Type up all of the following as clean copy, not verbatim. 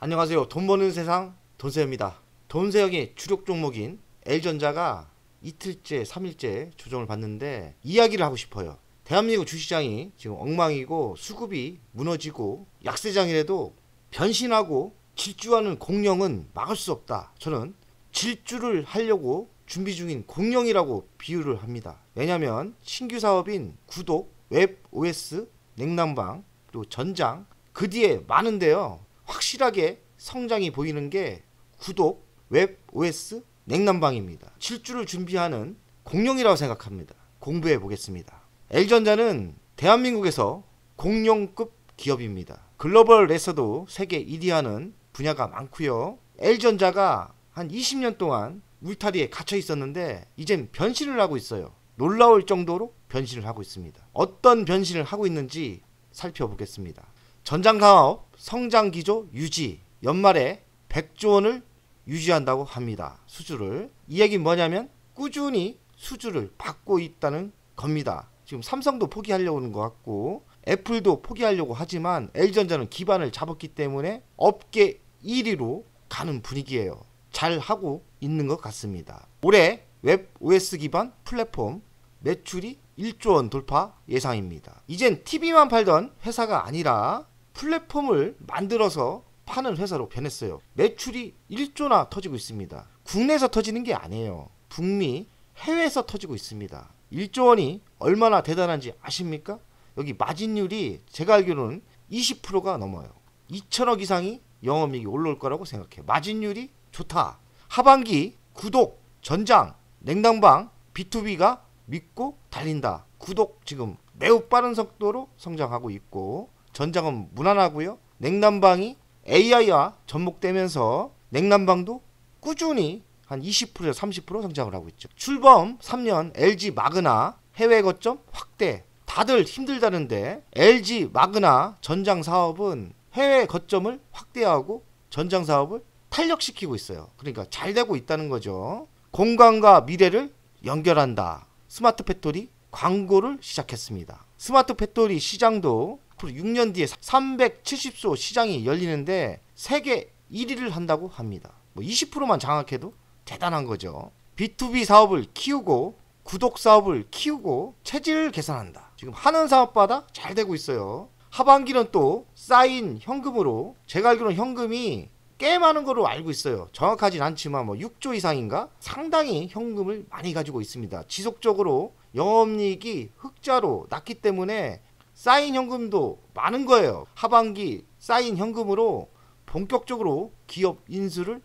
안녕하세요. 돈 버는 세상 돈세어입니다. 돈세어의 주력 종목인 L전자가 이틀째, 3일째 조정을 받는데 이야기를 하고 싶어요. 대한민국 주시장이 지금 엉망이고 수급이 무너지고 약세장이라도 변신하고 질주하는 공룡은 막을 수 없다. 저는 질주를 하려고 준비 중인 공룡이라고 비유를 합니다. 왜냐하면 신규 사업인 구독, 웹 OS, 냉난방, 그리고 전장 그 뒤에 많은데요. 확실하게 성장이 보이는 게 구독, 웹 OS, 냉난방입니다. 질주를 준비하는 공룡이라고 생각합니다. 공부해 보겠습니다. L전자는 대한민국에서 공룡급 기업입니다. 글로벌에서도 세계 1위 하는 분야가 많고요. L전자가 한 20년 동안 울타리에 갇혀 있었는데 이젠 변신을 하고 있어요. 놀라울 정도로 변신을 하고 있습니다. 어떤 변신을 하고 있는지 살펴보겠습니다. 전장사업 성장기조 유지, 연말에 100조 원을 유지한다고 합니다. 수주를. 이 얘기는 뭐냐면 꾸준히 수주를 받고 있다는 겁니다. 지금 삼성도 포기하려고 하는 것 같고 애플도 포기하려고 하지만 L전자는 기반을 잡았기 때문에 업계 1위로 가는 분위기예요. 잘 하고 있는 것 같습니다. 올해 웹 OS 기반 플랫폼 매출이 1조 원 돌파 예상입니다. 이젠 TV만 팔던 회사가 아니라 플랫폼을 만들어서 파는 회사로 변했어요. 매출이 1조나 터지고 있습니다. 국내에서 터지는 게 아니에요. 북미, 해외에서 터지고 있습니다. 1조 원이 얼마나 대단한지 아십니까? 여기 마진율이 제가 알기로는 20%가 넘어요. 2천억 이상이 영업이익이 올라올 거라고 생각해요. 마진율이 좋다. 하반기 구독, 전장, 냉난방, B2B가 믿고 달린다. 구독 지금 매우 빠른 속도로 성장하고 있고 전장은 무난하고요. 냉난방이 AI와 접목되면서 냉난방도 꾸준히 한 20%에서 30% 성장을 하고 있죠. 출범 3년 LG 마그나 해외 거점 확대. 다들 힘들다는데 LG 마그나 전장 사업은 해외 거점을 확대하고 전장 사업을 탄력시키고 있어요. 그러니까 잘 되고 있다는 거죠. 공간과 미래를 연결한다. 스마트 팩토리 광고를 시작했습니다. 스마트 팩토리 시장도 앞으로 6년 뒤에 370소 시장이 열리는데 세계 1위를 한다고 합니다. 뭐 20%만 장악해도 대단한 거죠. B2B 사업을 키우고 구독 사업을 키우고 체질을 개선한다. 지금 하는 사업마다 잘 되고 있어요. 하반기는 또 쌓인 현금으로 제가 알기로는 현금이 꽤 많은 거로 알고 있어요. 정확하진 않지만 뭐 6조 이상인가? 상당히 현금을 많이 가지고 있습니다. 지속적으로 영업이익이 흑자로 났기 때문에 쌓인 현금도 많은 거예요. 하반기 쌓인 현금으로 본격적으로 기업 인수를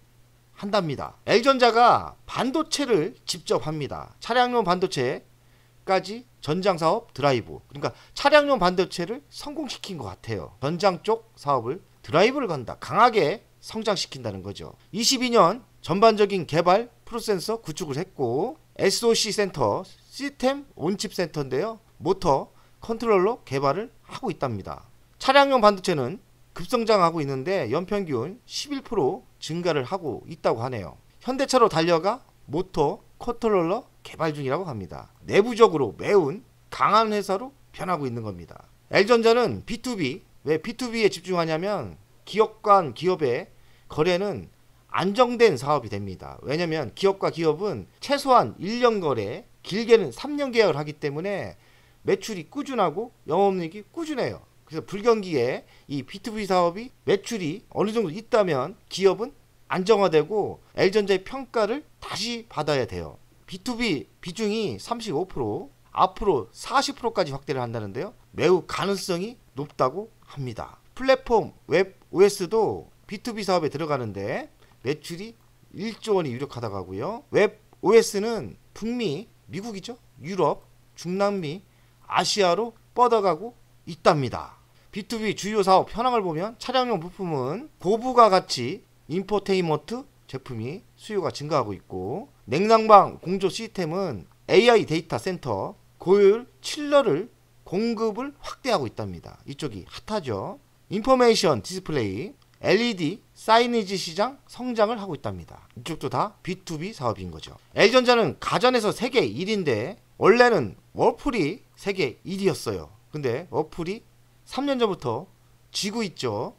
한답니다. L전자가 반도체를 직접 합니다. 차량용 반도체까지 전장 사업 드라이브. 그러니까 차량용 반도체를 성공시킨 것 같아요. 전장 쪽 사업을 드라이브를 건다. 강하게 성장시킨다는 거죠. 22년 전반적인 개발 프로센서 구축을 했고 SOC 센터, 시스템 온칩 센터인데요. 모터, 컨트롤러 개발을 하고 있답니다. 차량용 반도체는 급성장하고 있는데 연평균 11% 증가를 하고 있다고 하네요. 현대차로 달려가 모터, 컨트롤러 개발 중이라고 합니다. 내부적으로 매우 강한 회사로 변하고 있는 겁니다. L전자는 B2B, 왜 B2B에 집중하냐면 기업 간 기업의 거래는 안정된 사업이 됩니다. 왜냐면 기업과 기업은 최소한 1년 거래, 길게는 3년 계약을 하기 때문에 매출이 꾸준하고 영업이익이 꾸준해요. 그래서 불경기에 이 B2B 사업이 매출이 어느 정도 있다면 기업은 안정화되고 L전자의 평가를 다시 받아야 돼요. B2B 비중이 35%, 앞으로 40%까지 확대를 한다는데요. 매우 가능성이 높다고 합니다. 플랫폼 웹 OS도 B2B 사업에 들어가는데 매출이 1조 원이 유력하다고 하고요. 웹 OS는 북미, 미국이죠. 유럽, 중남미, 아시아로 뻗어가고 있답니다. B2B 주요 사업 현황을 보면 차량용 부품은 고부가 가치 인포테인먼트 제품이 수요가 증가하고 있고 냉난방 공조 시스템은 AI 데이터 센터 고효율 칠러를 공급을 확대하고 있답니다. 이쪽이 핫하죠. 인포메이션 디스플레이 LED 사이니지 시장 성장을 하고 있답니다. 이쪽도 다 B2B 사업인 거죠. L전자는 가전에서 세계 1위인데 원래는 워플이 세계 1위였어요. 근데 워플이 3년 전부터 지고 있죠.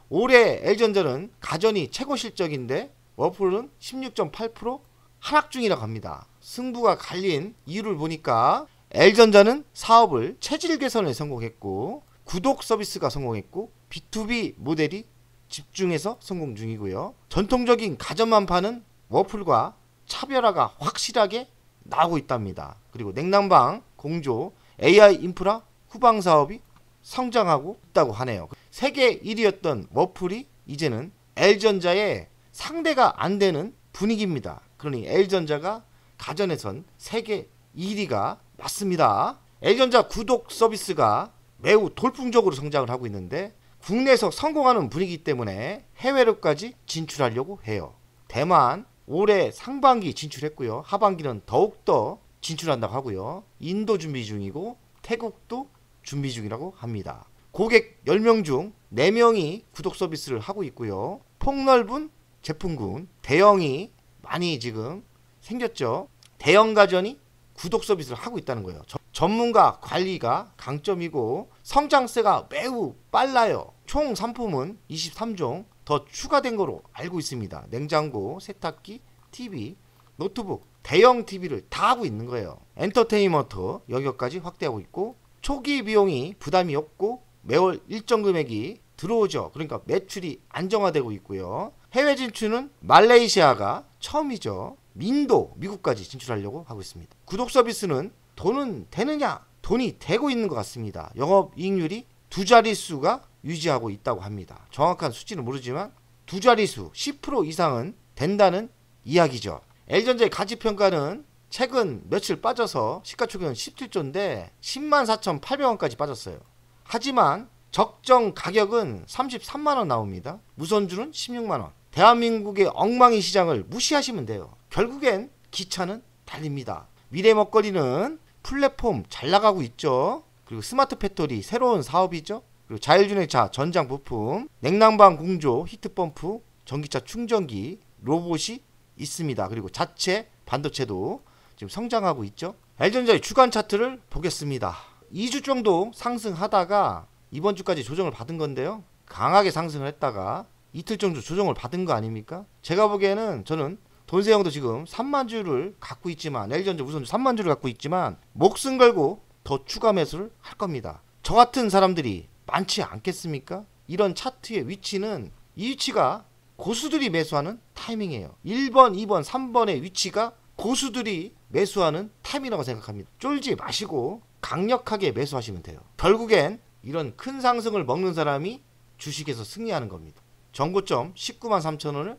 올해 L전자는 가전이 최고 실적인데 워플은 16.8% 하락 중이라고 합니다. 승부가 갈린 이유를 보니까 L전자는 사업을 체질 개선에 성공했고 구독 서비스가 성공했고 B2B 모델이 집중해서 성공 중이고요. 전통적인 가전만 파는 워플과 차별화가 확실하게 나오고 있답니다. 그리고 냉난방, 공조, AI 인프라 후방 사업이 성장하고 있다고 하네요. 세계 1위였던 워플이 이제는 L전자의 상대가 안 되는 분위기입니다. 그러니 L전자가 가전에선 세계 1위가 맞습니다. L전자 구독 서비스가 매우 돌풍적으로 성장을 하고 있는데 국내에서 성공하는 분위기 때문에 해외로까지 진출하려고 해요. 대만 올해 상반기 진출했고요. 하반기는 더욱더 진출한다고 하고요. 인도 준비 중이고 태국도 준비 중이라고 합니다. 고객 10명 중 4명이 구독 서비스를 하고 있고요. 폭넓은 제품군 대형이 많이 지금 생겼죠. 대형 가전이 구독 서비스를 하고 있다는 거예요. 전문가 관리가 강점이고 성장세가 매우 빨라요. 총 상품은 23종 더 추가된 거로 알고 있습니다. 냉장고, 세탁기, TV, 노트북, 대형 TV를 다 하고 있는 거예요. 엔터테인먼트 영역까지 확대하고 있고 초기 비용이 부담이 없고 매월 일정 금액이 들어오죠. 그러니까 매출이 안정화되고 있고요. 해외 진출은 말레이시아가 처음이죠. 인도, 미국까지 진출하려고 하고 있습니다. 구독 서비스는 돈은 되느냐? 돈이 되고 있는 것 같습니다. 영업이익률이 2자릿수가 유지하고 있다고 합니다. 정확한 수치는 모르지만 2자릿수 10% 이상은 된다는 이야기죠. L전자의 가치평가는 최근 며칠 빠져서 시가총액은 17조인데 104,800원까지 빠졌어요. 하지만 적정 가격은 33만원 나옵니다. 무선주는 16만원. 대한민국의 엉망인 시장을 무시하시면 돼요. 결국엔 기차는 달립니다. 미래 먹거리는 플랫폼 잘 나가고 있죠. 그리고 스마트 배터리 새로운 사업이죠. 그리고 자율주행차 전장 부품, 냉난방 공조, 히트펌프, 전기차 충전기, 로봇이 있습니다. 그리고 자체 반도체도 지금 성장하고 있죠. L전자의 주간 차트를 보겠습니다. 2주 정도 상승하다가 이번 주까지 조정을 받은 건데요. 강하게 상승을 했다가 이틀 정도 조정을 받은 거 아닙니까? 제가 보기에는 저는 돈세형도 지금 3만 주를 갖고 있지만 L전자 우선 3만 주를 갖고 있지만 목숨 걸고 더 추가 매수를 할 겁니다. 저 같은 사람들이 많지 않겠습니까? 이런 차트의 위치는 이 위치가 고수들이 매수하는 타이밍이에요. 1번, 2번, 3번의 위치가 고수들이 매수하는 타이밍이라고 생각합니다. 쫄지 마시고 강력하게 매수하시면 돼요. 결국엔 이런 큰 상승을 먹는 사람이 주식에서 승리하는 겁니다. 정고점 19만 3천원을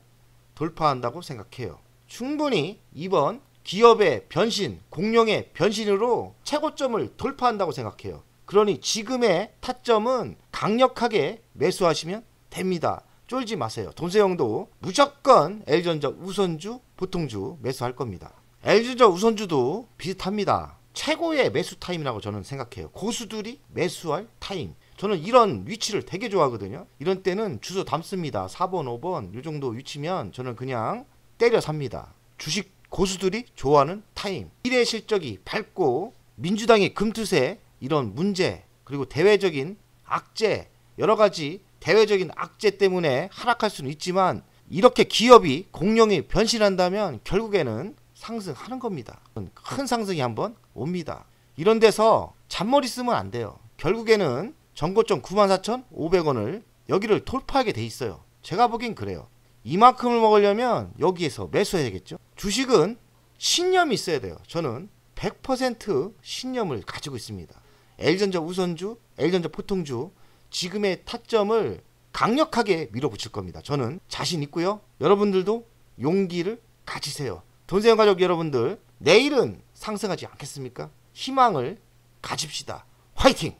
돌파한다고 생각해요. 충분히 이번 기업의 변신, 공룡의 변신으로 최고점을 돌파한다고 생각해요. 그러니 지금의 타점은 강력하게 매수하시면 됩니다. 쫄지 마세요. 돈세형도 무조건 L전자 우선주, 보통주 매수할 겁니다. L전자 우선주도 비슷합니다. 최고의 매수 타임이라고 저는 생각해요. 고수들이 매수할 타임. 저는 이런 위치를 되게 좋아하거든요. 이런 때는 주소 담습니다. 4번, 5번 이 정도 위치면 저는 그냥 때려 삽니다. 주식 고수들이 좋아하는 타임. 미래 실적이 밝고 민주당의 금투세 이런 문제 그리고 대외적인 악재 여러가지 대외적인 악재 때문에 하락할 수는 있지만 이렇게 기업이 공룡이 변신한다면 결국에는 상승하는 겁니다. 큰 상승이 한번 옵니다. 이런 데서 잔머리 쓰면 안 돼요. 결국에는 전고점 94,500원을 여기를 돌파하게 돼 있어요. 제가 보기엔 그래요. 이만큼을 먹으려면 여기에서 매수해야겠죠. 주식은 신념이 있어야 돼요. 저는 100% 신념을 가지고 있습니다. L전자 우선주, L전자 보통주 지금의 타점을 강력하게 밀어붙일 겁니다. 저는 자신 있고요. 여러분들도 용기를 가지세요. 돈세형 가족 여러분들 내일은 상승하지 않겠습니까? 희망을 가집시다. 화이팅!